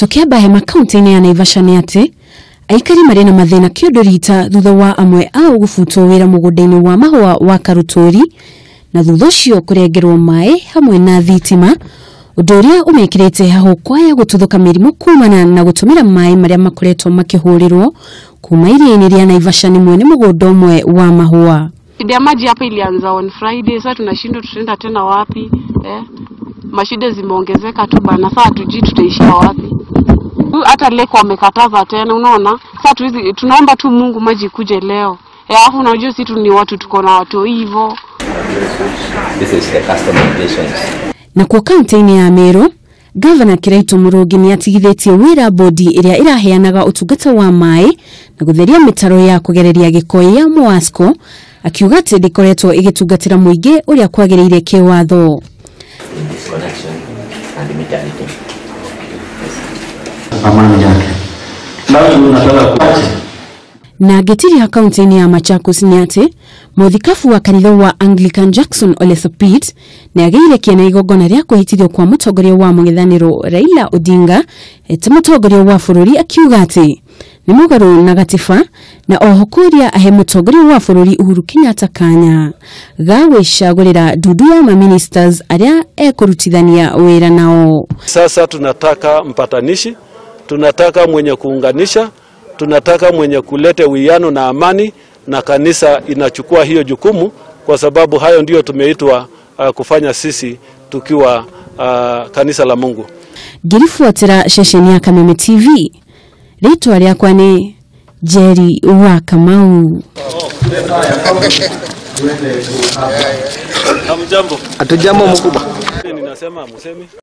Tukiambahema kaunti-inĩ ya Naivasha nĩ atĩ aikari marĩ na mathĩna kĩũndũ-rita thutha wa amwe ao gũbutwo wĩra mũgũnda-inĩ wa mahũa wa Karutũri na thutha ũcio kũrengerwo maĩ hamwe na thitima, ũndũ ũrĩa ũmekĩrĩte hahũ kwaya gũtuthũka mĩrimũ kumana na gũtũmĩra maĩ marĩa makoretwo makĩhũrĩrwo kuma iria-inĩ rĩa Naivasha nĩ mwene mũgũnda ũmwe wa mahũa. Shida maji hapa ilianza on Friday, sasa tunashindwa tutaenda tena wapi? Mashida zimeongezeka tu bana, sasa tujui tutaishia wapi. Hata leko wamekataza tena, unaona? Sasa tunaomba tu Mungu maji kuje leo. Alafu unajua sisi ni watu tuko na watu hivyo. This is the customizations. Na kwa kaunti-inĩ ya Meru, Governor Kiraitu Murungi nĩ atigithĩtie wĩra bodi ĩrĩa ĩraheanaga ũtungata wa maĩ na gũtheria mĩtaro ya kũgereria gĩko ya Mwasco, akiuga atĩ ndĩkoretwo ĩgĩtungatĩra mũingĩ ũrĩa kwagĩrĩire kĩwatho. Na gĩtiri ha kaunti-inĩ ya Machakos nĩ atĩ mũthikabu wa kanitha wa Anglican Jackson Ole Sapit nĩ agĩire kĩene igongona rĩa kũhĩtithio kwa mũtongoria wa mũng'ethanĩro Raila Odinga ta mũtongoria wa bũrũri, akiuga atĩ nĩ mũgarũ na gatiba na oho kũria ahe mũtongoria wa bũrũri Uhuru Kenyatta kanya ga gwĩcagũrĩra ndudu ya ministers arĩa ekũrutithania wĩra nao. Sasa tunataka mpatanishi, tunataka mwenye kuunganisha, tunataka mwenye kulete uwiano na amani, na kanisa inachukua hiyo jukumu kwa sababu hayo ndio tumeitwa kufanya sisi tukiwa kanisa la Mungu. Ngirifuatĩra ceceni ya Kameme TV, rĩtwa rĩakwa nĩ Jerry wa Kamau. Hamjambo. Hatujambo mkubwa. Ninasema musemi